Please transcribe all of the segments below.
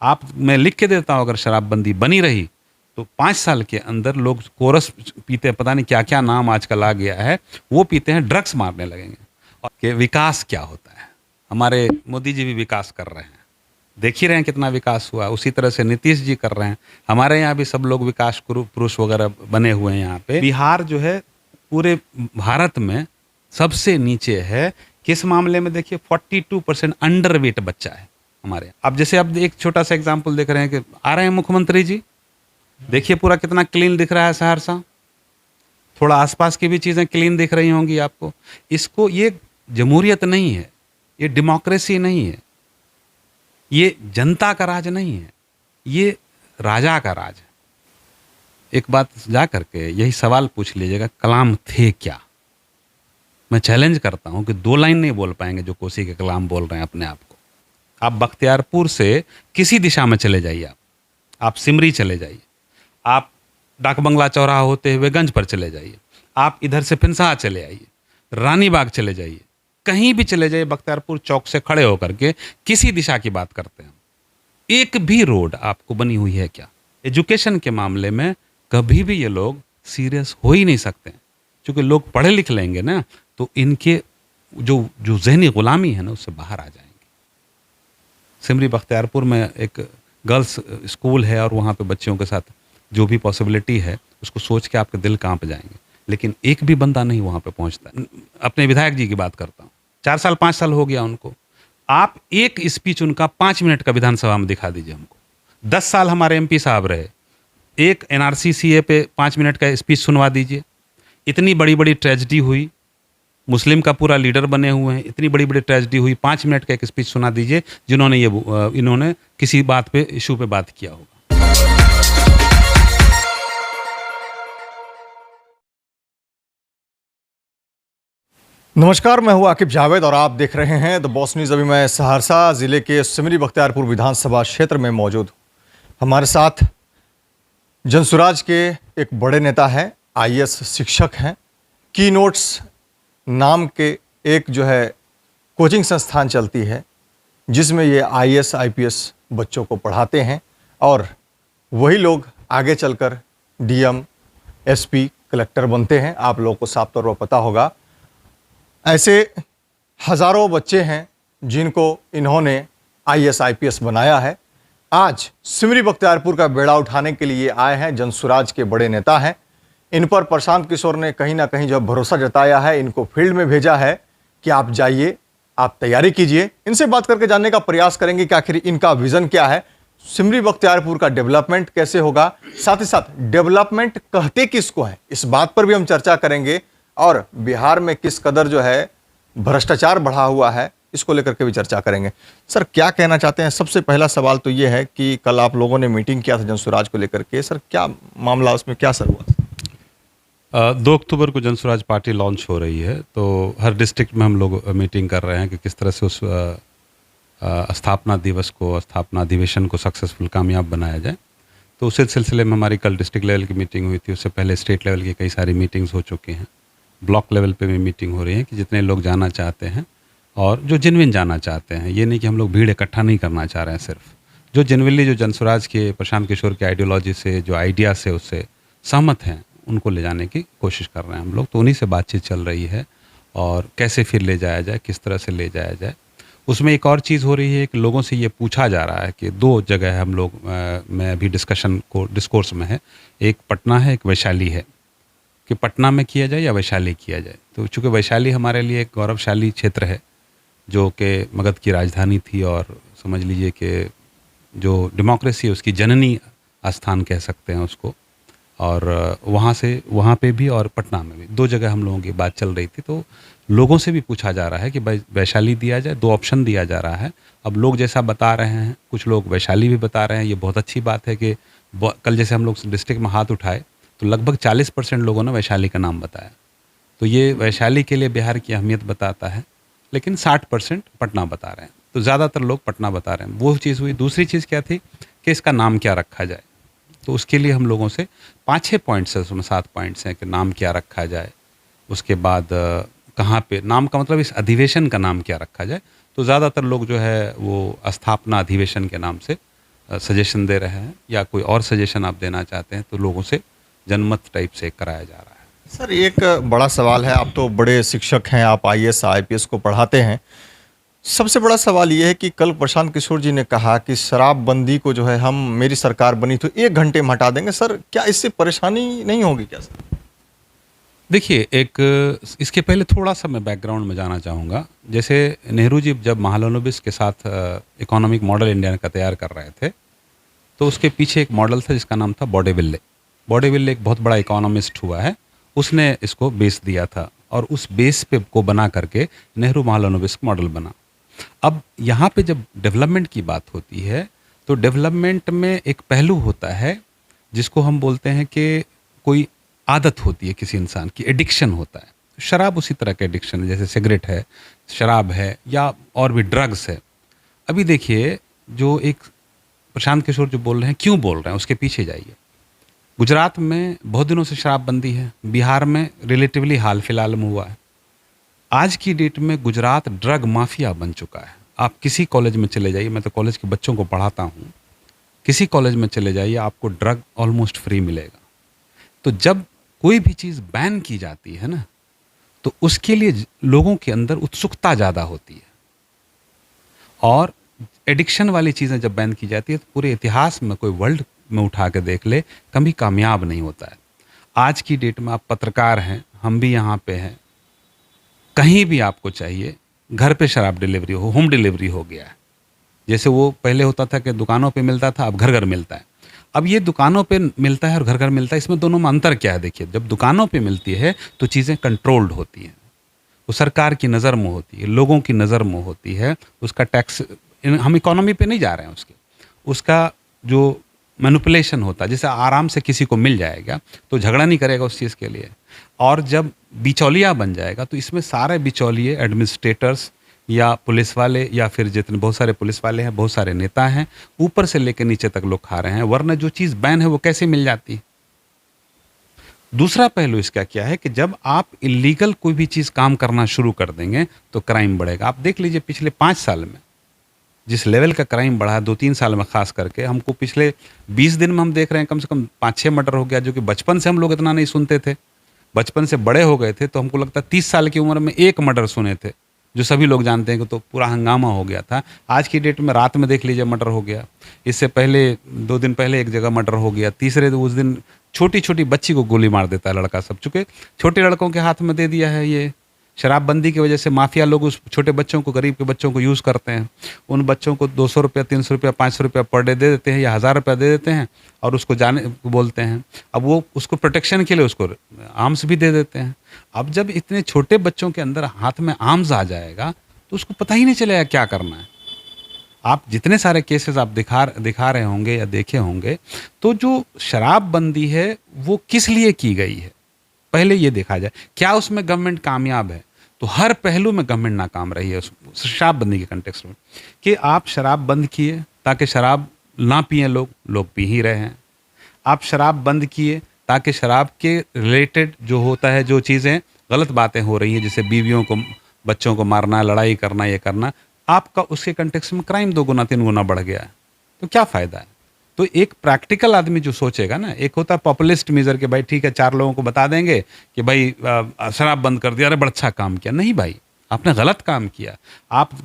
आप, मैं लिख के देता हूँ, अगर शराबबंदी बनी रही तो 5 साल के अंदर लोग कोरस पीते हैं, पता नहीं क्या क्या नाम आजकल आ गया है, वो पीते हैं, ड्रग्स मारने लगेंगे। और कि विकास क्या होता है, हमारे मोदी जी भी विकास कर रहे हैं, देख ही रहे हैं कितना विकास हुआ। उसी तरह से नीतीश जी कर रहे हैं, हमारे यहाँ भी सब लोग विकास पुरुष वगैरह बने हुए हैं। यहाँ पे बिहार जो है पूरे भारत में सबसे नीचे है। किस मामले में? देखिए 42% अंडर वेट बच्चा है हमारे यहाँ। अब जैसे अब एक छोटा सा एग्जाम्पल देख रहे हैं कि आ रहे हैं मुख्यमंत्री जी, देखिए पूरा कितना क्लीन दिख रहा है सहरसा, थोड़ा आसपास की भी चीज़ें क्लीन दिख रही होंगी आपको। इसको, ये जमहूरियत नहीं है, ये डेमोक्रेसी नहीं है, ये जनता का राज नहीं है, ये राजा का राज है। एक बात जा करके यही सवाल पूछ लीजिएगा, कलाम थे क्या? मैं चैलेंज करता हूं कि 2 लाइन नहीं बोल पाएंगे जो कोसी के कलाम बोल रहे हैं अपने आप को। आप बख्तियारपुर से किसी दिशा में चले जाइए, आप सिमरी चले जाइए, आप डाक बंगला चौराहा होते हुए गंज पर चले जाइए, आप इधर से फिनसा चले आइए, रानी बाग चले जाइए, कहीं भी चले जाइए, बख्तियारपुर चौक से खड़े होकर के किसी दिशा की बात करते हैं, एक भी रोड आपको बनी हुई है क्या? एजुकेशन के मामले में कभी भी ये लोग सीरियस हो ही नहीं सकते, क्योंकि लोग पढ़े लिख लेंगे ना तो इनके जो जो जहनी गुलामी है ना उससे बाहर आ जाएंगे। सिमरी बख्तियारपुर में एक गर्ल्स स्कूल है और वहाँ पे बच्चों के साथ जो भी पॉसिबिलिटी है उसको सोच के आपके दिल कांप जाएंगे, लेकिन एक भी बंदा नहीं वहाँ पे पहुँचता। अपने विधायक जी की बात करता हूँ, 4 साल 5 साल हो गया उनको, आप एक स्पीच उनका 5 मिनट का विधानसभा में दिखा दीजिए हमको। 10 साल हमारे एमपी साहब रहे, एक एनआरसी सीए पे 5 मिनट का स्पीच सुनवा दीजिए। इतनी बड़ी बड़ी ट्रेजिडी हुई, मुस्लिम का पूरा लीडर बने हुए हैं, इतनी बड़ी बड़ी ट्रेजिडी हुई, 5 मिनट का एक स्पीच सुना दीजिए जिन्होंने इन्होंने किसी बात पे, इशू पे बात किया होगा। नमस्कार, मैं हूं आकिब जावेद और आप देख रहे हैं द बॉस न्यूज़। अभी मैं सहरसा जिले के सिमरी बख्तियारपुर विधानसभा क्षेत्र में मौजूद हूं। हमारे साथ जनसुराज के एक बड़े नेता हैं, आईएएस शिक्षक हैं, की नोट्स नाम के एक जो है कोचिंग संस्थान चलती है जिसमें ये आईएएस आईपीएस बच्चों को पढ़ाते हैं और वही लोग आगे चलकर डीएम, एसपी, कलेक्टर बनते हैं। आप लोगों को साफ तौर पर पता होगा। ऐसे हज़ारों बच्चे हैं जिनको इन्होंने आईएएस आईपीएस बनाया है। आज सिमरी बख्तियारपुर का बेड़ा उठाने के लिए आए हैं जनसुराज के बड़े नेता हैं। इन पर प्रशांत किशोर ने कहीं ना कहीं जो भरोसा जताया है, इनको फील्ड में भेजा है कि आप जाइए, आप तैयारी कीजिए। इनसे बात करके जानने का प्रयास करेंगे कि आखिर इनका विज़न क्या है, सिमरी बख्तियारपुर का डेवलपमेंट कैसे होगा, साथ ही साथ डेवलपमेंट कहते किसको है, इस बात पर भी हम चर्चा करेंगे। और बिहार में किस कदर जो है भ्रष्टाचार बढ़ा हुआ है, इसको लेकर के भी चर्चा करेंगे। सर, क्या कहना चाहते हैं? सबसे पहला सवाल तो ये है कि कल आप लोगों ने मीटिंग किया था जनसुराज को लेकर के, सर क्या मामला, उसमें क्या सर हुआ? 2 अक्टूबर को जनसुराज पार्टी लॉन्च हो रही है, तो हर डिस्ट्रिक्ट में हम लोग मीटिंग कर रहे हैं कि किस तरह से उस स्थापना दिवस को, स्थापना अधिवेशन को सक्सेसफुल, कामयाब बनाया जाए। तो उसी सिलसिले में हमारी कल डिस्ट्रिक्ट लेवल की मीटिंग हुई थी। उससे पहले स्टेट लेवल की कई सारी मीटिंग्स हो चुकी हैं, ब्लॉक लेवल पे भी मीटिंग हो रही है कि जितने लोग जाना चाहते हैं और जो जेन्युइन जाना चाहते हैं, ये नहीं कि हम लोग भीड़ इकट्ठा नहीं करना चाह रहे हैं, सिर्फ जो जेन्युइनली जो जनसुराज के, प्रशांत किशोर के आइडियोलॉजी से, जो आइडिया से उससे सहमत हैं, उनको ले जाने की कोशिश कर रहे हैं हम लोग। तो उन्हीं से बातचीत चल रही है और कैसे फिर ले जाया जाए, किस तरह से ले जाया जाए। उसमें एक और चीज़ हो रही है कि लोगों से ये पूछा जा रहा है कि 2 जगह हम लोग में अभी डिस्कोर्स में है, एक पटना है, एक वैशाली है, कि पटना में किया जाए या वैशाली किया जाए। तो चूँकि वैशाली हमारे लिए एक गौरवशाली क्षेत्र है जो कि मगध की राजधानी थी और समझ लीजिए कि जो डेमोक्रेसी है उसकी जननी स्थान कह सकते हैं उसको, और वहाँ पे भी और पटना में भी 2 जगह हम लोगों की बात चल रही थी। तो लोगों से भी पूछा जा रहा है कि भाई वैशाली दिया जाए, 2 ऑप्शन दिया जा रहा है। अब लोग जैसा बता रहे हैं, कुछ लोग वैशाली भी बता रहे हैं। ये बहुत अच्छी बात है कि कल जैसे हम लोग डिस्ट्रिक्ट में हाथ उठाए तो लगभग 40% लोगों ने वैशाली का नाम बताया। तो ये वैशाली के लिए बिहार की अहमियत बताता है, लेकिन 60% पटना बता रहे हैं। तो ज़्यादातर लोग पटना बता रहे हैं। वो चीज़ हुई। दूसरी चीज़ क्या थी कि इसका नाम क्या रखा जाए। तो उसके लिए हम लोगों से 5-6 पॉइंट्स है, उसमें 7 पॉइंट्स हैं कि नाम क्या रखा जाए, उसके बाद कहाँ पे, नाम का मतलब इस अधिवेशन का नाम क्या रखा जाए। तो ज़्यादातर लोग जो है वो स्थापना अधिवेशन के नाम से सजेशन दे रहे हैं या कोई और सजेशन आप देना चाहते हैं तो लोगों से जनमत टाइप से कराया जा रहा है। सर एक बड़ा सवाल है, आप तो बड़े शिक्षक हैं, आप आईएएस आईपीएस को पढ़ाते हैं। सबसे बड़ा सवाल ये है कि कल प्रशांत किशोर जी ने कहा कि शराबबंदी को जो है हम, मेरी सरकार बनी तो 1 घंटे में हटा देंगे। सर क्या इससे परेशानी नहीं होगी क्या सर? देखिए, इसके पहले थोड़ा-सा मैं बैकग्राउंड में जाना चाहूँगा। जैसे नेहरू जी जब महालनोबिस के साथ इकोनॉमिक मॉडल इंडिया का तैयार कर रहे थे, तो उसके पीछे एक मॉडल था जिसका नाम था बॉडेविल्ले। बॉडेविल्ले एक बहुत बड़ा इकोनॉमिस्ट हुआ है, उसने इसको बेस दिया था और उस बेस पे को बना करके नेहरू महालनोबिस मॉडल बना। अब यहाँ पे जब डेवलपमेंट की बात होती है, तो डेवलपमेंट में एक पहलू होता है जिसको हम बोलते हैं कि कोई आदत होती है किसी इंसान की, एडिक्शन होता है। शराब उसी तरह का एडिक्शन है, जैसे सिगरेट है, शराब है या और भी ड्रग्स है। अभी देखिए, जो एक प्रशांत किशोर जो बोल रहे हैं, क्यों बोल रहे हैं उसके पीछे जाइए। गुजरात में बहुत दिनों से शराबबंदी है, बिहार में रिलेटिवली हाल फिलहाल में हुआ है। आज की डेट में गुजरात ड्रग माफिया बन चुका है। आप किसी कॉलेज में चले जाइए, मैं तो कॉलेज के बच्चों को पढ़ाता हूँ, किसी कॉलेज में चले जाइए आपको ड्रग ऑलमोस्ट फ्री मिलेगा। तो जब कोई भी चीज़ बैन की जाती है ना, तो उसके लिए लोगों के अंदर उत्सुकता ज़्यादा होती है। और एडिक्शन वाली चीज़ें जब बैन की जाती है तो पूरे इतिहास में कोई वर्ल्ड में उठा के देख ले, कभी कामयाब नहीं होता है। आज की डेट में आप पत्रकार हैं, हम भी यहाँ पे हैं, कहीं भी आपको चाहिए, घर पे शराब डिलीवरी हो, होम डिलीवरी हो गया है। जैसे वो पहले होता था कि दुकानों पे मिलता था, अब घर घर मिलता है। अब ये दुकानों पे मिलता है और घर घर मिलता है, इसमें दोनों में अंतर क्या है? देखिए, जब दुकानों पे मिलती है तो चीज़ें कंट्रोल्ड होती हैं, वो सरकार की नज़र में होती है, लोगों की नज़र में होती है, उसका टैक्स, हम इकोनॉमी पे नहीं जा रहे हैं उसका जो मैनिपुलेशन होता है, जैसे आराम से किसी को मिल जाएगा तो झगड़ा नहीं करेगा उस चीज़ के लिए। और जब बिचौलिया बन जाएगा तो इसमें सारे बिचौलिए एडमिनिस्ट्रेटर्स या पुलिस वाले या फिर जितने बहुत सारे पुलिस वाले हैं, बहुत सारे नेता हैं, ऊपर से लेकर नीचे तक लोग खा रहे हैं, वरना जो चीज़ बैन है वो कैसे मिल जाती है। दूसरा पहलू इसका क्या है कि जब आप इलीगल कोई भी चीज़ काम करना शुरू कर देंगे तो क्राइम बढ़ेगा। आप देख लीजिए पिछले 5 साल में जिस लेवल का क्राइम बढ़ा है, 2-3 साल में खास करके, हमको पिछले 20 दिन में हम देख रहे हैं कम से कम 5-6 मर्डर हो गया, जो कि बचपन से हम लोग इतना नहीं सुनते थे। बचपन से बड़े हो गए थे तो हमको लगता है 30 साल की उम्र में 1 मर्डर सुने थे, जो सभी लोग जानते हैं कि तो पूरा हंगामा हो गया था। आज की डेट में रात में देख लीजिए मर्डर हो गया, इससे पहले 2 दिन पहले एक जगह मर्डर हो गया, तीसरे उस दिन छोटी छोटी बच्ची को गोली मार देता है लड़का सब, चूँकि छोटे लड़कों के हाथ में दे दिया है। ये शराबबंदी की वजह से माफिया लोग उस छोटे बच्चों को, गरीब के बच्चों को यूज़ करते हैं। उन बच्चों को 200 रुपया, 300 रुपया, 500 रुपया पर डे दे देते हैं या 1000 रुपया दे देते हैं और उसको जाने को बोलते हैं। अब वो उसको प्रोटेक्शन के लिए उसको आर्म्स भी दे देते हैं। अब जब इतने छोटे बच्चों के अंदर हाथ में आर्म्स आ जाएगा तो उसको पता ही नहीं चलेगा क्या करना है। आप जितने सारे केसेस आप दिखा रहे होंगे या देखे होंगे, तो जो शराबबंदी है वो किस लिए की गई है, पहले ये देखा जाए। क्या उसमें गवर्नमेंट कामयाब है? तो हर पहलू में गवर्नमेंट नाकाम रही है उस शराबबंदी के कंटेक्स्ट में, कि आप शराब बंद किए ताकि शराब ना पिए लोग पी ही रहे हैं। आप शराब बंद किए ताकि शराब के रिलेटेड जो होता है, जो चीज़ें गलत बातें हो रही हैं, जैसे बीवियों को, बच्चों को मारना, लड़ाई करना, ये करना, आपका उसके कंटेक्स्ट में क्राइम 2 गुना 3 गुना बढ़ गया है। तो क्या फ़ायदा है? तो एक प्रैक्टिकल आदमी जो सोचेगा ना, एक होता है पॉपुलिस्ट मेजर के भाई ठीक है 4 लोगों को बता देंगे कि भाई शराब बंद कर दिया, अरे बड़ा अच्छा काम किया। नहीं भाई, आपने गलत काम किया।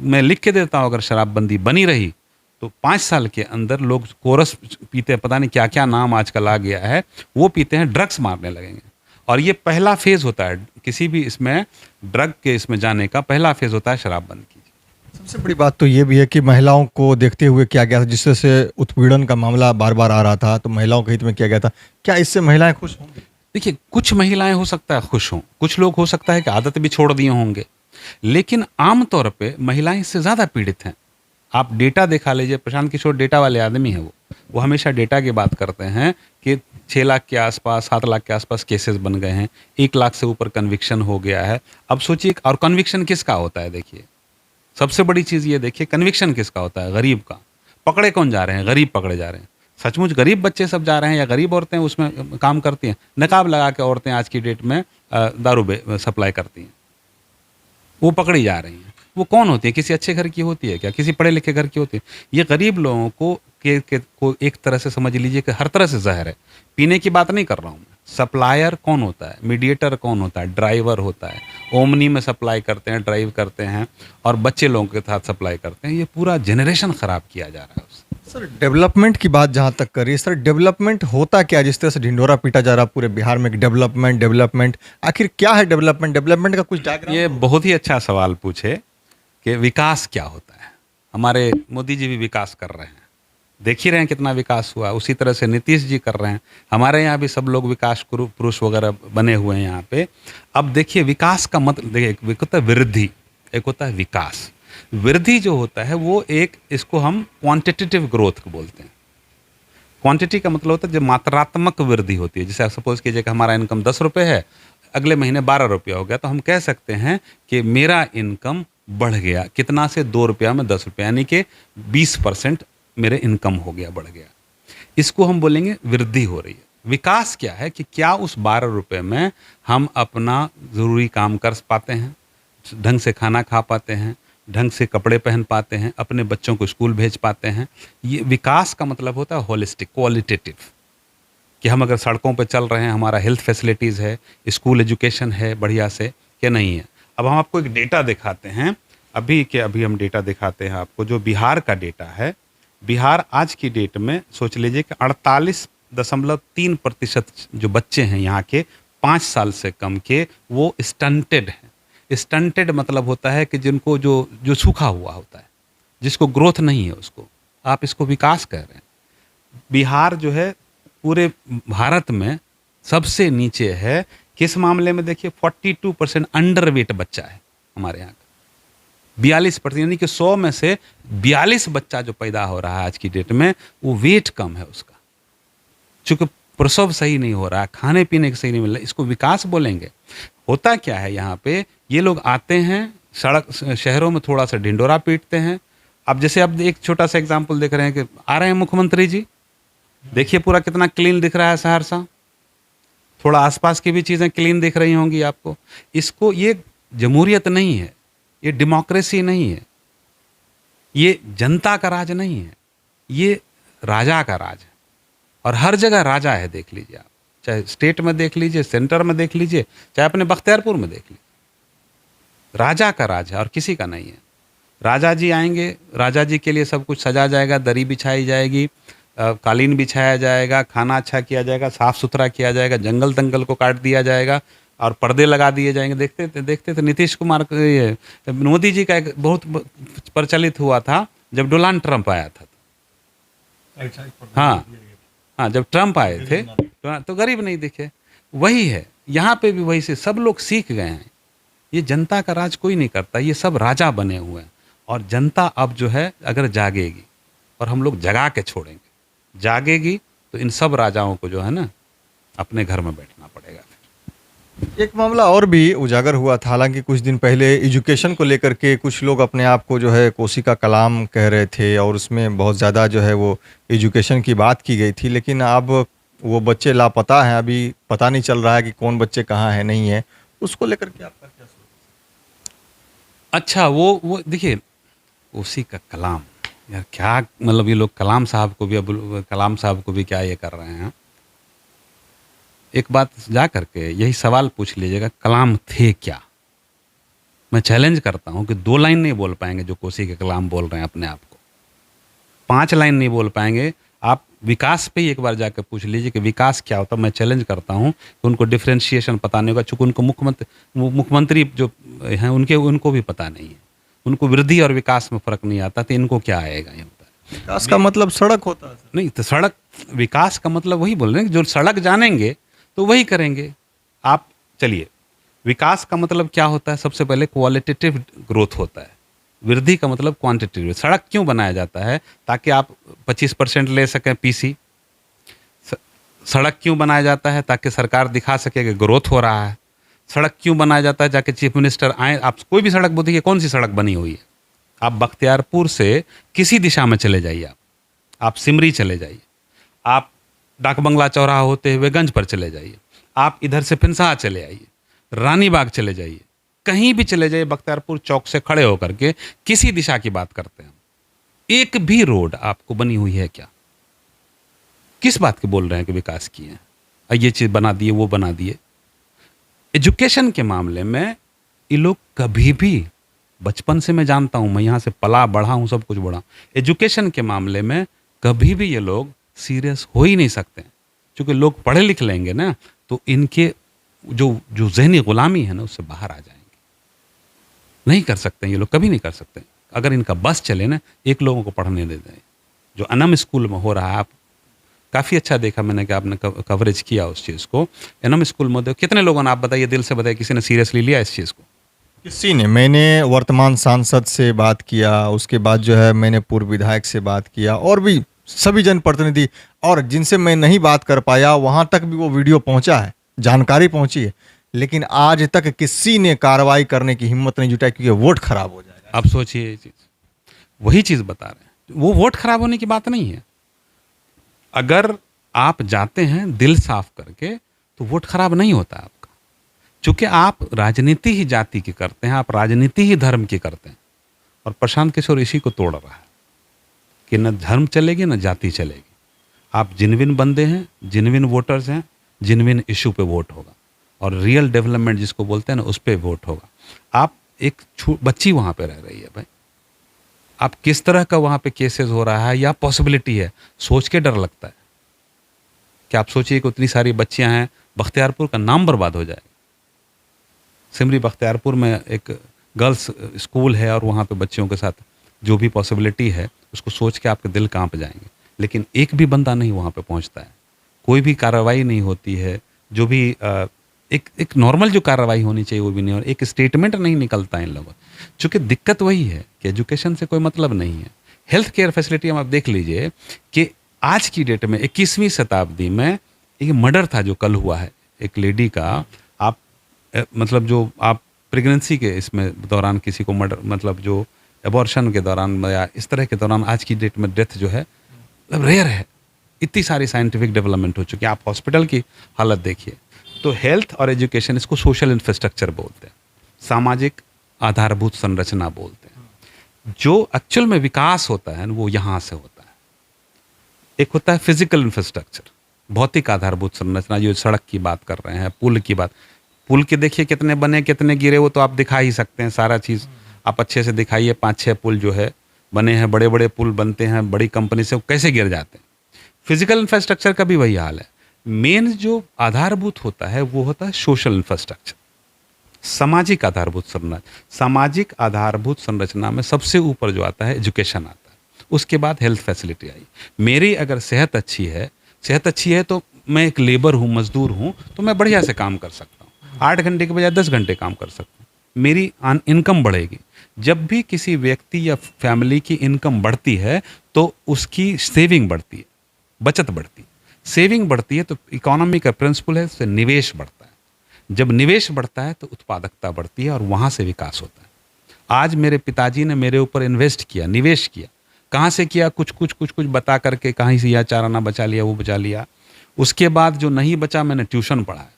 मैं लिख के देता हूँ, अगर शराबबंदी बनी रही तो 5 साल के अंदर लोग कोरस पीते हैं, पता नहीं क्या क्या नाम आजकल आ गया है, वो पीते हैं, ड्रग्स मारने लगेंगे। और ये पहला फेज़ होता है किसी भी इसमें ड्रग के इसमें जाने का, पहला फेज़ होता है शराब बंद कीजिए। सबसे बड़ी बात तो ये भी है कि महिलाओं को देखते हुए किया गया था, जिससे से उत्पीड़न का मामला बार बार आ रहा था, तो महिलाओं के हित में किया गया था। क्या इससे महिलाएं खुश होंगी? देखिए, कुछ महिलाएं हो सकता है खुश हों, कुछ लोग हो सकता है कि आदत भी छोड़ दिए होंगे, लेकिन आमतौर पे महिलाएं इससे ज़्यादा पीड़ित हैं। आप डेटा दिखा लीजिए, प्रशांत किशोर डेटा वाले आदमी हैं, वो हमेशा डेटा की बात करते हैं कि 6 लाख के आसपास, 7 लाख के आसपास केसेस बन गए हैं, 1 लाख से ऊपर कन्विक्शन हो गया है। अब सोचिए, और कन्विक्शन किसका होता है? देखिए, सबसे बड़ी चीज़ ये देखिए, कन्विक्शन किसका होता है? गरीब का। पकड़े कौन जा रहे हैं? गरीब पकड़े जा रहे हैं। सचमुच गरीब बच्चे सब जा रहे हैं या गरीब औरतें उसमें काम करती हैं? नकाब लगा के औरतें आज की डेट में दारू सप्लाई करती हैं, वो पकड़ी जा रही हैं। वो कौन होती है? किसी अच्छे घर की होती है क्या? किसी पढ़े लिखे घर की होती है? ये गरीब लोगों को एक तरह से समझ लीजिए कि हर तरह से जहर है। पीने की बात नहीं कर रहा हूँ मैं। सप्लायर कौन होता है? मीडिएटर कौन होता है? ड्राइवर होता है। ओमनी में सप्लाई करते हैं, ड्राइव करते हैं और बच्चे लोगों के साथ सप्लाई करते हैं। ये पूरा जनरेशन खराब किया जा रहा है उससे। सर डेवलपमेंट की बात जहाँ तक करिए सर, डेवलपमेंट होता क्या? जिस तरह से ढिंढोरा पीटा जा रहा पूरे बिहार में, डेवलपमेंट डेवलपमेंट, आखिर क्या है डेवलपमेंट? डेवलपमेंट का कुछ डायग्राम? ये बहुत ही अच्छा सवाल पूछे कि विकास क्या होता है। हमारे मोदी जी भी विकास कर रहे हैं, देख ही रहे हैं कितना विकास हुआ। उसी तरह से नीतीश जी कर रहे हैं। हमारे यहाँ भी सब लोग विकास पुरुष वगैरह बने हुए हैं यहाँ पे। अब देखिए विकास का मतलब, देखिए एक होता है वृद्धि, एक होता है विकास। वृद्धि जो होता है वो इसको हम क्वांटिटेटिव ग्रोथ बोलते हैं। क्वांटिटी का मतलब होता है जब मात्रात्मक वृद्धि होती है। जैसे सपोज कीजिए कि हमारा इनकम 10 रुपये है, अगले महीने 12 रुपया हो गया, तो हम कह सकते हैं कि मेरा इनकम बढ़ गया। कितना? से 2 रुपया में 10 रुपया, यानी कि 20% मेरे इनकम हो गया, बढ़ गया। इसको हम बोलेंगे वृद्धि हो रही है। विकास क्या है कि क्या उस 12 रुपये में हम अपना ज़रूरी काम कर पाते हैं, ढंग से खाना खा पाते हैं, ढंग से कपड़े पहन पाते हैं, अपने बच्चों को स्कूल भेज पाते हैं। ये विकास का मतलब होता है होलिस्टिक, क्वालिटेटिव, कि हम अगर सड़कों पर चल रहे हैं, हमारा हेल्थ फैसिलिटीज़ है, स्कूल एजुकेशन है बढ़िया से, क्या नहीं है। अब हम आपको एक डेटा दिखाते हैं, अभी हम डेटा दिखाते हैं आपको, जो बिहार का डेटा है। बिहार आज की डेट में सोच लीजिए कि 48.3% जो बच्चे हैं यहाँ के 5 साल से कम के, वो स्टंटेड हैं। स्टंटेड मतलब होता है कि जिनको जो सूखा हुआ होता है, जिसको ग्रोथ नहीं है, उसको आप इसको विकास कह रहे हैं। बिहार जो है पूरे भारत में सबसे नीचे है। किस मामले में? देखिए 42% अंडर वेट बच्चा है हमारे यहाँ का। 42%, यानी कि 100 में से 42 बच्चा जो पैदा हो रहा है आज की डेट में, वो वेट कम है उसका। चूंकि प्रसव सही नहीं हो रहा है, खाने पीने का सही नहीं मिल रहा, इसको विकास बोलेंगे। होता क्या है यहाँ पे, ये लोग आते हैं सड़क, शहरों में थोड़ा सा ढिंडोरा पीटते हैं। अब जैसे अब एक छोटा सा एग्जाम्पल देख रहे हैं कि आ रहे हैं मुख्यमंत्री जी, देखिए पूरा कितना क्लीन दिख रहा है सहरसा। थोड़ा आसपास की भी चीज़ें क्लीन दिख रही होंगी आपको। इसको, ये जमहूरियत नहीं है, ये डेमोक्रेसी नहीं है, ये जनता का राज नहीं है, ये राजा का राज है। और हर जगह राजा है, देख लीजिए आप, चाहे स्टेट में देख लीजिए, सेंटर में देख लीजिए, चाहे अपने बख्तियारपुर में देख लीजिए। राजा का राज है और किसी का नहीं है। राजा जी आएंगे, राजा जी के लिए सब कुछ सजा जाएगा, दरी बिछाई जाएगी, कालीन बिछाया जाएगा, खाना अच्छा किया जाएगा, साफ़ सुथरा किया जाएगा, जंगल तंगल को काट दिया जाएगा और पर्दे लगा दिए जाएंगे। देखते थे नीतीश कुमार, ये मोदी जी का एक बहुत प्रचलित हुआ था जब डोनाल्ड ट्रंप आया था। हाँ हाँ, जब ट्रंप आए थे तो गरीब नहीं दिखे। वही है यहाँ पे भी, वही से सब लोग सीख गए हैं। ये जनता का राज कोई नहीं करता, ये सब राजा बने हुए हैं। और जनता अब जो है अगर जागेगी, और हम लोग जगा के छोड़ेंगे, जागेगी, तो इन सब राजाओं को जो है ना अपने घर में बैठना पड़ेगा। एक मामला और भी उजागर हुआ था, हालांकि कुछ दिन पहले एजुकेशन को लेकर के कुछ लोग अपने आप को जो है कोसी का कलाम कह रहे थे और उसमें बहुत ज़्यादा जो है वो एजुकेशन की बात की गई थी। लेकिन अब वो बच्चे लापता हैं, अभी पता नहीं चल रहा है कि कौन बच्चे कहाँ हैं, नहीं है। उसको लेकर के आपका क्या सोच? अच्छा, वो देखिए कोसी का कलाम, यार क्या मतलब, ये लोग कलाम साहब को भी क्या ये कर रहे हैं। एक बात जा करके यही सवाल पूछ लीजिएगा, कलाम थे क्या? मैं चैलेंज करता हूं कि 2 लाइन नहीं बोल पाएंगे जो कोसी के कलाम बोल रहे हैं अपने आप को, 5 लाइन नहीं बोल पाएंगे। आप विकास पे ही एक बार जाकर पूछ लीजिए कि विकास क्या होता है। मैं चैलेंज करता हूं कि उनको डिफ्रेंशिएशन पता नहीं होगा, चूंकि उनको मुख्यमंत्री जो हैं उनको भी पता नहीं है। उनको वृद्धि और विकास में फर्क नहीं आता, तो इनको क्या आएगा? ये होता है विकास का मतलब सड़क होता है नहीं, तो सड़क, विकास का मतलब वही बोल रहे हैं कि जो सड़क जानेंगे तो वही करेंगे। आप चलिए, विकास का मतलब क्या होता है? सबसे पहले क्वालिटेटिव ग्रोथ होता है, वृद्धि का मतलब क्वांटिटेटिव। सड़क क्यों बनाया जाता है? ताकि आप 25% ले सकें पीसी। सड़क क्यों बनाया जाता है? ताकि सरकार दिखा सके कि ग्रोथ हो रहा है। सड़क क्यों बनाया जाता है? जाके चीफ मिनिस्टर आए, आप कोई भी सड़क बोलिए, कौन सी सड़क बनी हुई है? आप बख्तियारपुर से किसी दिशा में चले जाइए, आप सिमरी चले जाइए, आप डाक बंगला चौराहा होते हुए गंज पर चले जाइए, आप इधर से फिनसा चले आइए, रानी बाग चले जाइए, कहीं भी चले जाइए, बख्तियारपुर चौक से खड़े होकर के किसी दिशा की बात करते हैं, एक भी रोड आपको बनी हुई है क्या? किस बात के बोल रहे हैं कि विकास किए हैं, ये चीज़ बना दिए, वो बना दिए। एजुकेशन के मामले में ये लोग कभी भी, बचपन से मैं जानता हूँ, मैं यहाँ से पला बढ़ा हूँ, सब कुछ बढ़ा, एजुकेशन के मामले में कभी भी ये लोग सीरियस हो ही नहीं सकते, क्योंकि लोग पढ़े लिख लेंगे ना तो इनके जो जो जहनी गुलामी है ना उससे बाहर आ जाएंगे। नहीं कर सकते ये लोग, कभी नहीं कर सकते। अगर इनका बस चले ना, एक लोगों को पढ़ने दे दें। जो अनम स्कूल में हो रहा है, आप काफ़ी अच्छा देखा मैंने कि आपने कवरेज किया उस चीज़ को। एनम स्कूल में कितने लोगों ने, आप बताइए, दिल से बताइए, किसी ने सीरियसली लिया इस चीज़ को? किसी ने, मैंने वर्तमान सांसद से बात किया, उसके बाद जो है मैंने पूर्व विधायक से बात किया, और भी सभी जनप्रतिनिधि, और जिनसे मैं नहीं बात कर पाया वहाँ तक भी वो वीडियो पहुँचा है, जानकारी पहुँची है, लेकिन आज तक किसी ने कार्रवाई करने की हिम्मत नहीं जुटाई, क्योंकि वोट खराब हो जाएगा। आप सोचिए, ये चीज़, वही चीज़ बता रहे हैं, वो वोट खराब होने की बात नहीं है। अगर आप जाते हैं दिल साफ करके तो वोट खराब नहीं होता आपका, क्योंकि आप राजनीति ही जाति की करते हैं, आप राजनीति ही धर्म की करते हैं। और प्रशांत किशोर इसी को तोड़ रहा है कि न धर्म चलेगी न जाति चलेगी। आप जिनविन बंदे हैं, जिनविन वोटर्स हैं, जिनविन इशू पे वोट होगा, और रियल डेवलपमेंट जिसको बोलते हैं ना, उस पर वोट होगा। आप एक बच्ची वहाँ पे रह रही है भाई, आप किस तरह का वहाँ पे केसेस हो रहा है या पॉसिबिलिटी है, सोच के डर लगता है। कि आप सोचिए कि उतनी सारी बच्चियां हैं, बख्तियारपुर का नाम बर्बाद हो जाएगा। सिमरी बख्तियारपुर में एक गर्ल्स स्कूल है और वहाँ पे बच्चियों के साथ जो भी पॉसिबिलिटी है उसको सोच के आपके दिल कांप जाएंगे। लेकिन एक भी बंदा नहीं वहाँ पे पहुँचता है, कोई भी कार्रवाई नहीं होती है। जो भी एक नॉर्मल जो कार्रवाई होनी चाहिए वो भी नहीं, और एक स्टेटमेंट नहीं निकलता इन लोगों। चूँकि दिक्कत वही है कि एजुकेशन से कोई मतलब नहीं है। हेल्थ केयर फैसिलिटी हम आप देख लीजिए कि आज की डेट में 21वीं शताब्दी में एक मर्डर था जो कल हुआ है, एक लेडी का। आप मतलब जो आप प्रेगनेंसी के इसमें दौरान किसी को मर्डर, मतलब जो एबॉर्शन के दौरान या इस तरह के दौरान आज की डेट में डेथ जो है मतलब रेयर है। इतनी सारी साइंटिफिक डेवलपमेंट हो चुकी है। आप हॉस्पिटल की हालत देखिए। तो हेल्थ और एजुकेशन, इसको सोशल इंफ्रास्ट्रक्चर बोलते हैं, सामाजिक आधारभूत संरचना बोलते हैं। जो एक्चुअल में विकास होता है वो यहाँ से होता है। एक होता है फिजिकल इंफ्रास्ट्रक्चर, भौतिक आधारभूत संरचना, जो सड़क की बात कर रहे हैं, पुल की बात। पुल के देखिए कितने बने कितने गिरे, वो तो आप दिखा ही सकते हैं। सारा चीज़ आप अच्छे से दिखाइए। 5-6 पुल जो है बने हैं, बड़े बड़े पुल बनते हैं बड़ी कंपनी से, वो कैसे गिर जाते हैं। फिजिकल इंफ्रास्ट्रक्चर का भी वही हाल है। मेन जो आधारभूत होता है वो होता है सोशल इंफ्रास्ट्रक्चर, सामाजिक आधारभूत संरचना। सामाजिक आधारभूत संरचना में सबसे ऊपर जो आता है एजुकेशन आता है, उसके बाद हेल्थ फैसिलिटी आई। मेरी अगर सेहत अच्छी है तो मैं एक लेबर हूँ, मजदूर हूँ, तो मैं बढ़िया से काम कर सकता हूँ। 8 घंटे के बजाय 10 घंटे काम कर सकता हूँ, मेरी इनकम बढ़ेगी। जब भी किसी व्यक्ति या फैमिली की इनकम बढ़ती है तो उसकी सेविंग बढ़ती है, बचत बढ़ती है। सेविंग बढ़ती है तो इकोनॉमी का प्रिंसिपल है, उससे निवेश बढ़ता है। जब निवेश बढ़ता है तो उत्पादकता बढ़ती है और वहाँ से विकास होता है। आज मेरे पिताजी ने मेरे ऊपर इन्वेस्ट किया, निवेश किया। कहाँ से किया? कुछ बता करके, कहीं से यह 4 आना बचा लिया, वो बचा लिया। उसके बाद जो नहीं बचा मैंने ट्यूशन पढ़ाया,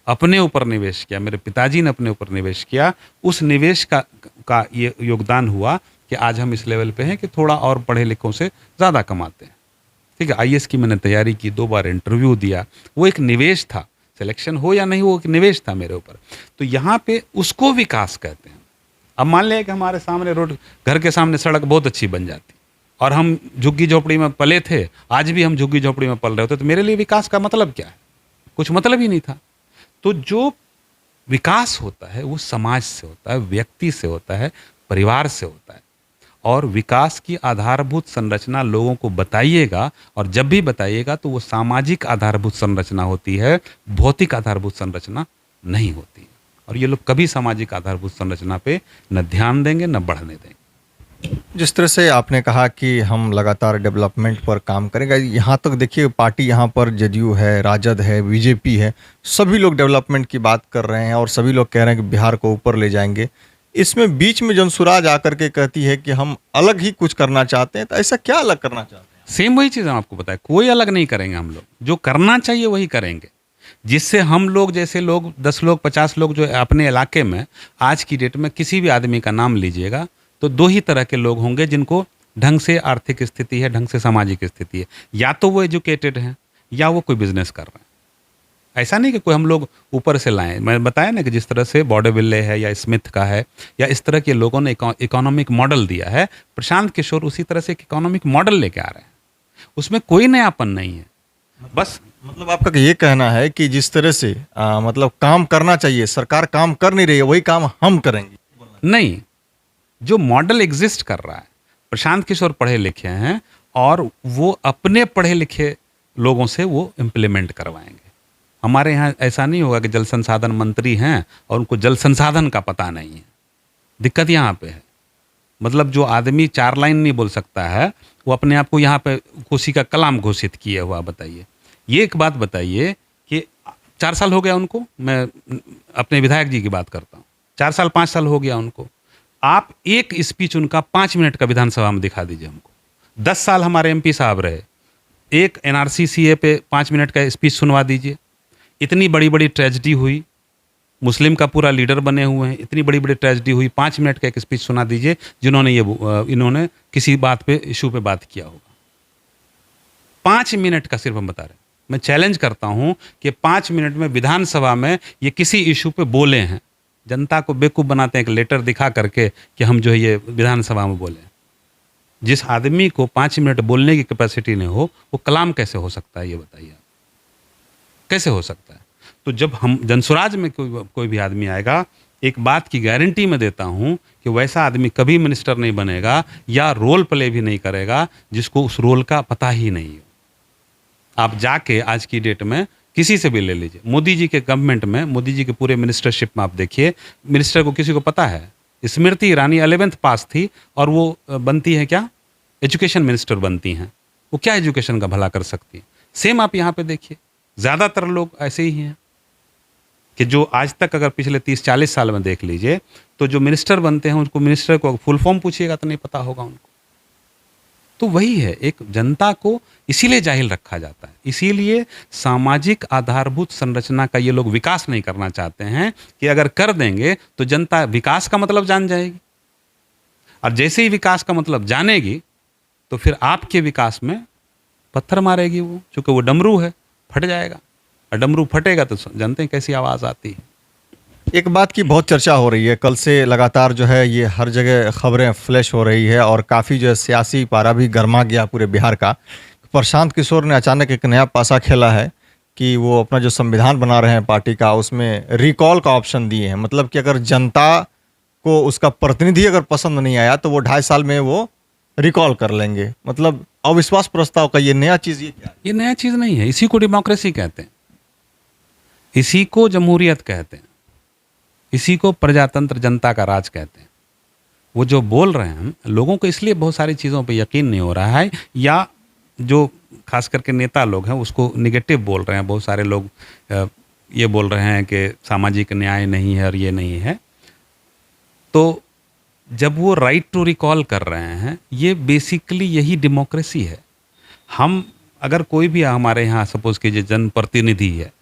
अपने ऊपर निवेश किया, मेरे पिताजी ने अपने ऊपर निवेश किया। उस निवेश का ये योगदान हुआ कि आज हम इस लेवल पे हैं कि थोड़ा और पढ़े लिखों से ज़्यादा कमाते हैं। ठीक है, IAS की मैंने तैयारी की, 2 बार इंटरव्यू दिया, वो एक निवेश था। सिलेक्शन हो या नहीं, वो एक निवेश था मेरे ऊपर। तो यहाँ पे उसको विकास कहते हैं। अब मान लिया कि हमारे सामने रोड, घर के सामने सड़क बहुत अच्छी बन जाती और हम झुग्गी झोपड़ी में पले थे, आज भी हम झुग्गी झोपड़ी में पल रहे होते, तो मेरे लिए विकास का मतलब क्या है? कुछ मतलब ही नहीं था। तो जो विकास होता है वो समाज से होता है, व्यक्ति से होता है, परिवार से होता है। और विकास की आधारभूत संरचना लोगों को बताइएगा, और जब भी बताइएगा तो वो सामाजिक आधारभूत संरचना होती है, भौतिक आधारभूत संरचना नहीं होती है। और ये लोग कभी सामाजिक आधारभूत संरचना पे न ध्यान देंगे न बढ़ने देंगे। जिस तरह से आपने कहा कि हम लगातार डेवलपमेंट पर काम करेंगे, यहाँ तक देखिए पार्टी यहाँ पर जदयू है, राजद है, बीजेपी है, सभी लोग डेवलपमेंट की बात कर रहे हैं और सभी लोग कह रहे हैं कि बिहार को ऊपर ले जाएंगे। इसमें बीच में जनसुराज आकर के कहती है कि हम अलग ही कुछ करना चाहते हैं। तो ऐसा क्या अलग करना चाहते हैं? सेम वही चीज़ हम आपको बताएं, कोई अलग नहीं करेंगे हम लोग। जो करना चाहिए वही करेंगे। जिससे हम लोग जैसे लोग 10 लोग 50 लोग जो अपने इलाके में आज की डेट में किसी भी आदमी का नाम लीजिएगा तो दो ही तरह के लोग होंगे जिनको ढंग से आर्थिक स्थिति है, ढंग से सामाजिक स्थिति है। या तो वो एजुकेटेड हैं या वो कोई बिजनेस कर रहे हैं। ऐसा नहीं कि कोई हम लोग ऊपर से लाएं। मैं बताया ना कि जिस तरह से बॉडीबिल्ले है या स्मिथ का है या इस तरह के लोगों ने इकोनॉमिक मॉडल दिया है, प्रशांत किशोर उसी तरह से एक इकोनॉमिक मॉडल लेके आ रहे हैं। उसमें कोई नयापन नहीं है। बस मतलब आपका ये कहना है कि जिस तरह से मतलब काम करना चाहिए, सरकार काम कर नहीं रही है, वही काम हम करेंगे। नहीं, जो मॉडल एग्जिस्ट कर रहा है, प्रशांत किशोर पढ़े लिखे हैं और वो अपने पढ़े लिखे लोगों से वो इम्प्लीमेंट करवाएंगे। हमारे यहाँ ऐसा नहीं होगा कि जल संसाधन मंत्री हैं और उनको जल संसाधन का पता नहीं है। दिक्कत यहाँ पे है। मतलब जो आदमी 4 लाइन नहीं बोल सकता है वो अपने आप को यहाँ पे खुशी का कलाम घोषित किया हुआ। बताइए, ये एक बात बताइए कि 4 साल हो गया उनको, मैं अपने विधायक जी की बात करता हूँ, 4 साल 5 साल हो गया उनको। आप एक स्पीच उनका 5 मिनट का विधानसभा में दिखा दीजिए हमको। 10 साल हमारे एमपी साहब रहे, एक एनआरसी सीए पे 5 मिनट का स्पीच सुनवा दीजिए। इतनी बड़ी बड़ी ट्रेजिडी हुई, मुस्लिम का पूरा लीडर बने हुए हैं, इतनी बड़ी बड़ी ट्रेजिडी हुई, 5 मिनट का एक स्पीच सुना दीजिए जिन्होंने इन्होंने किसी बात पे इशू पे बात किया होगा। 5 मिनट का सिर्फ हम बता रहे हैं। मैं चैलेंज करता हूं कि 5 मिनट में विधानसभा में ये किसी इशू पे बोले हैं। जनता को बेवकूफ़ बनाते हैं एक लेटर दिखा करके कि हम जो है ये विधानसभा में बोले। जिस आदमी को 5 मिनट बोलने की कैपेसिटी नहीं हो वो कलाम कैसे हो सकता है, ये बताइए आप, कैसे हो सकता है? तो जब हम जनसुराज में कोई भी आदमी आएगा, एक बात की गारंटी मैं देता हूं कि वैसा आदमी कभी मिनिस्टर नहीं बनेगा या रोल प्ले भी नहीं करेगा जिसको उस रोल का पता ही नहीं हो। आप जाके आज की डेट में किसी से भी ले लीजिए, मोदी जी के गवर्नमेंट में, मोदी जी के पूरे मिनिस्टरशिप में आप देखिए, मिनिस्टर को किसी को पता है? स्मृति ईरानी 11th पास थी और वो बनती है क्या, एजुकेशन मिनिस्टर बनती हैं। वो क्या एजुकेशन का भला कर सकती है? सेम आप यहाँ पे देखिए, ज़्यादातर लोग ऐसे ही हैं कि जो आज तक अगर पिछले 30-40 साल में देख लीजिए तो जो मिनिस्टर बनते हैं उनको मिनिस्टर को फुल फॉर्म पूछिएगा तो नहीं पता होगा उनको। तो वही है, एक जनता को इसीलिए जाहिल रखा जाता है। इसीलिए सामाजिक आधारभूत संरचना का ये लोग विकास नहीं करना चाहते हैं कि अगर कर देंगे तो जनता विकास का मतलब जान जाएगी, और जैसे ही विकास का मतलब जानेगी तो फिर आपके विकास में पत्थर मारेगी वो, चूंकि वो डमरू है, फट जाएगा। और डमरू फटेगा तो जानते हैं कैसी आवाज़ आती है। एक बात की बहुत चर्चा हो रही है, कल से लगातार जो है ये हर जगह खबरें फ्लैश हो रही है और काफ़ी जो है सियासी पारा भी गर्मा गया पूरे बिहार का। प्रशांत किशोर ने अचानक एक नया पासा खेला है कि वो अपना जो संविधान बना रहे हैं पार्टी का, उसमें रिकॉल का ऑप्शन दिए हैं। मतलब कि अगर जनता को उसका प्रतिनिधि अगर पसंद नहीं आया तो वो 2.5 साल में वो रिकॉल कर लेंगे। मतलब अविश्वास प्रस्ताव का ये नया चीज़, ये क्या है? ये नया चीज़ नहीं है, इसी को डेमोक्रेसी कहते हैं, इसी को जमहूरियत कहते हैं, इसी को प्रजातंत्र जनता का राज कहते हैं। वो जो बोल रहे हैं, लोगों को इसलिए बहुत सारी चीज़ों पे यकीन नहीं हो रहा है, या जो खास करके नेता लोग हैं उसको निगेटिव बोल रहे हैं। बहुत सारे लोग ये बोल रहे हैं कि सामाजिक न्याय नहीं है और ये नहीं है। तो जब वो राइट टू रिकॉल कर रहे हैं, ये बेसिकली यही डेमोक्रेसी है। हम अगर कोई भी हमारे यहाँ सपोज कीजिए जनप्रतिनिधि है,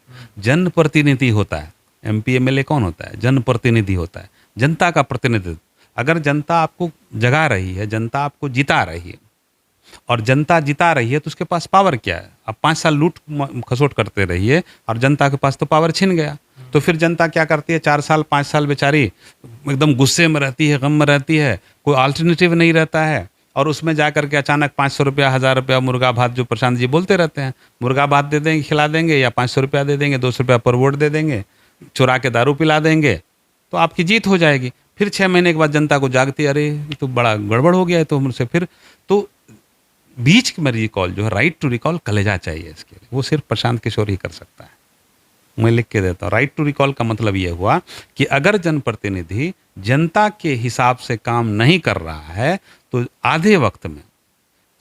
जनप्रतिनिधि होता है, एमपी एमएलए कौन होता है? जनप्रतिनिधि होता है, जनता का प्रतिनिधित्व। अगर जनता आपको जगा रही है, जनता आपको जिता रही है, और जनता जिता रही है तो उसके पास पावर क्या है? आप 5 साल लूट खसोट करते रहिए और जनता के पास तो पावर छिन गया। तो फिर जनता क्या करती है? 4 साल 5 साल बेचारी एकदम गुस्से में रहती है, गम में रहती है, कोई अल्टरनेटिव नहीं रहता है, और उसमें जा करके अचानक 500 रुपया 1000 रुपया मुर्गा भात, जो प्रशांत जी बोलते रहते हैं, मुर्गा भात दे देंगे, खिला देंगे, या 500 रुपया दे देंगे, 200 रुपया पर वोट दे देंगे, चुरा के दारू पिला देंगे, तो आपकी जीत हो जाएगी। फिर 6 महीने के बाद जनता को जागती, अरे ये तो बड़ा गड़बड़ हो गया है, तो हमसे फिर तो बीच में रिकॉल जो है, राइट टू रिकॉल कलेजा चाहिए इसके लिए, वो सिर्फ प्रशांत किशोर ही कर सकता है। मैं लिख के देता हूँ, राइट टू रिकॉल का मतलब ये हुआ कि अगर जनप्रतिनिधि जनता के हिसाब से काम नहीं कर रहा है तो आधे वक्त में,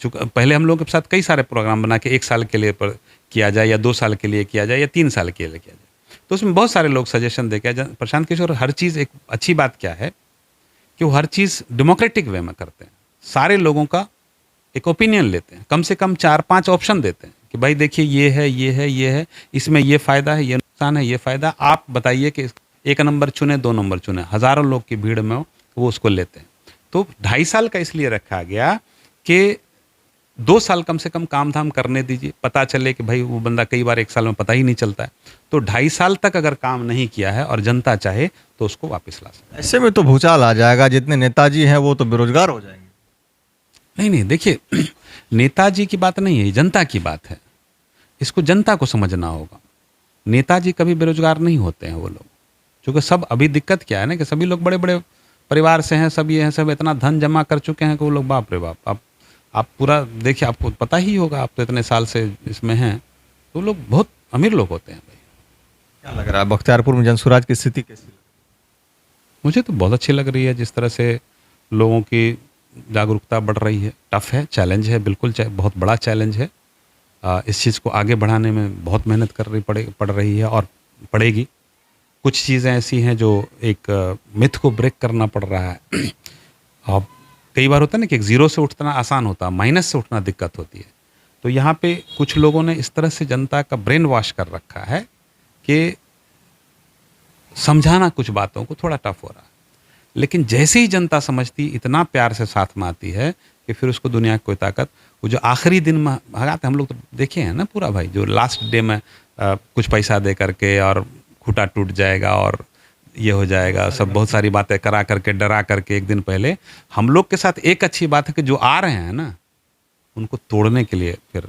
चूँकि पहले हम लोग के साथ कई सारे प्रोग्राम बना के 1 साल के लिए किया जाए, या 2 साल के लिए किया जाए, या 3 साल के लिए किया जाए, तो उसमें बहुत सारे लोग सजेशन दे के, प्रशांत किशोर हर चीज़, एक अच्छी बात क्या है कि वो हर चीज़ डेमोक्रेटिक वे में करते हैं। सारे लोगों का एक ओपिनियन लेते हैं, कम से कम 4-5 ऑप्शन देते हैं कि भाई देखिए ये है, ये है, ये है, इसमें ये फ़ायदा है, ये नुकसान नुकसान है, ये फ़ायदा। आप बताइए कि 1 नंबर चुने, 2 नंबर चुने, हज़ारों लोग की भीड़ में वो उसको लेते हैं। तो 2.5 साल का इसलिए रखा गया कि 2 साल कम से कम काम धाम करने दीजिए, पता चले कि भाई वो बंदा कई बार 1 साल में पता ही नहीं चलता है। तो 2.5 साल तक अगर काम नहीं किया है और जनता चाहे तो उसको वापस ला सकते। ऐसे में तो भूचाल आ जाएगा, जितने नेताजी हैं वो तो बेरोजगार हो जाएंगे। नहीं, देखिए नेताजी की बात नहीं है, जनता की बात है। इसको जनता को समझना होगा। नेताजी कभी बेरोजगार नहीं होते हैं वो लोग, क्योंकि सब अभी दिक्कत क्या है ना कि सभी लोग बड़े-बड़े परिवार से हैं, सब ये हैं, सब इतना धन जमा कर चुके हैं कि वो लोग बाप रे बाप। आप पूरा देखिए, आपको पता ही होगा, आप तो इतने साल से इसमें हैं, तो लोग बहुत अमीर लोग होते हैं भाई। क्या लग रहा है बख्तियारपुर में जनसुराज की स्थिति कैसी? मुझे तो बहुत अच्छी लग रही है, जिस तरह से लोगों की जागरूकता बढ़ रही है। टफ है, चैलेंज है, बिल्कुल बहुत बड़ा चैलेंज है। इस चीज़ को आगे बढ़ाने में बहुत मेहनत पड़ रही है और पड़ेगी। कुछ चीज़ें ऐसी हैं जो एक मिथ को ब्रेक करना पड़ रहा है। अब कई बार होता है ना कि एक ज़ीरो से उठना आसान होता है, माइनस से उठना दिक्कत होती है। तो यहाँ पे कुछ लोगों ने इस तरह से जनता का ब्रेन वॉश कर रखा है कि समझाना कुछ बातों को थोड़ा टफ हो रहा है। लेकिन जैसे ही जनता समझती, इतना प्यार से साथ में आती है कि फिर उसको दुनिया की कोई ताकत, वो जो आखिरी दिन में भगाते, हम लोग तो देखे हैं ना पूरा भाई, जो लास्ट डे में कुछ पैसा दे करके और खूंटा टूट जाएगा और ये हो जाएगा, सब बहुत सारी बातें करा करके, डरा करके एक दिन पहले। हम लोग के साथ एक अच्छी बात है कि जो आ रहे हैं ना, उनको तोड़ने के लिए फिर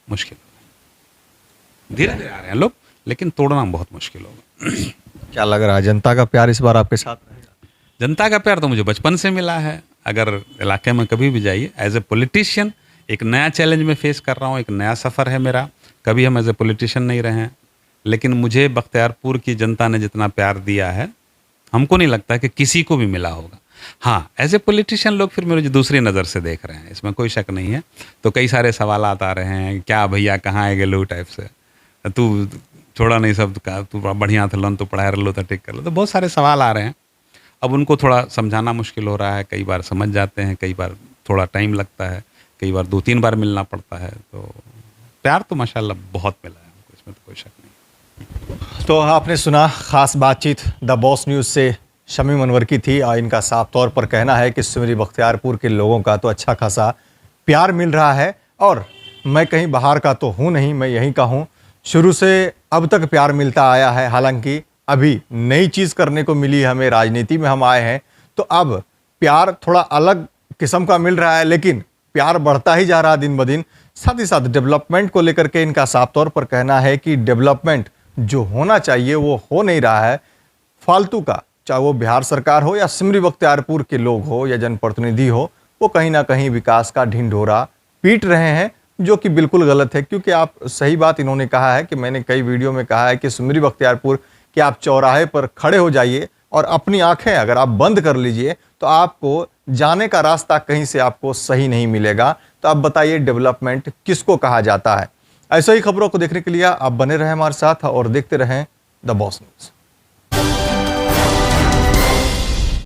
मुश्किल होगा। धीरे धीरे आ रहे हैं लोग, लेकिन तोड़ना बहुत मुश्किल होगा। क्या लग रहा है जनता का प्यार इस बार आपके साथ रहेगा? जनता का प्यार तो मुझे बचपन से मिला है। अगर इलाके में कभी भी जाइए, एज ए पॉलिटिशियन एक नया चैलेंज में फेस कर रहा हूँ, एक नया सफ़र है मेरा। कभी हम एज ए पॉलिटिशियन नहीं रहे हैं, लेकिन मुझे बख्तियारपुर की जनता ने जितना प्यार दिया है, हमको नहीं लगता कि किसी को भी मिला होगा। हाँ, एज ए पॉलिटिशियन लोग फिर मुझे दूसरी नज़र से देख रहे हैं, इसमें कोई शक नहीं है। तो कई सारे सवाल आ रहे हैं, क्या भैया कहाँ है गेलू टाइप से, तू छोड़ा नहीं सब का, तू बढ़िया था लन तो पढ़ाया रहो तो ठीक कर लो। तो बहुत सारे सवाल आ रहे हैं। अब उनको थोड़ा समझाना मुश्किल हो रहा है। कई बार समझ जाते हैं, कई बार थोड़ा टाइम लगता है, कई बार 2-3 बार मिलना पड़ता है। तो प्यार तो माशाल्लाह बहुत मिला है हमको, इसमें तो कोई शक नहीं। तो आपने सुना, खास बातचीत द बॉस न्यूज़ से शमीम अनवर की थी। इनका साफ तौर पर कहना है कि सिमरी बख्तियारपुर के लोगों का तो अच्छा खासा प्यार मिल रहा है, और मैं कहीं बाहर का तो हूँ नहीं, मैं यहीं का हूँ। शुरू से अब तक प्यार मिलता आया है। हालांकि अभी नई चीज़ करने को मिली हमें, राजनीति में हम आए हैं, तो अब प्यार थोड़ा अलग किस्म का मिल रहा है, लेकिन प्यार बढ़ता ही जा रहा है दिन ब दिन। साथ ही साथ डेवलपमेंट को लेकर के इनका साफ तौर पर कहना है कि डेवलपमेंट जो होना चाहिए वो हो नहीं रहा है। फालतू का, चाहे वो बिहार सरकार हो या सिमरी बख्तियारपुर के लोग हो या जनप्रतिनिधि हो, वो कहीं ना कहीं विकास का ढिंढोरा पीट रहे हैं, जो कि बिल्कुल गलत है। क्योंकि आप, सही बात इन्होंने कहा है कि मैंने कई वीडियो में कहा है कि सिमरी बख्तियारपुर कि आप चौराहे पर खड़े हो जाइए और अपनी आंखें अगर आप बंद कर लीजिए तो आपको जाने का रास्ता कहीं से आपको सही नहीं मिलेगा। तो आप बताइए, डेवलपमेंट किसको कहा जाता है? ऐसे ही खबरों को देखने के लिए आप बने रहें हमारे साथ और देखते रहें द बॉस न्यूज़।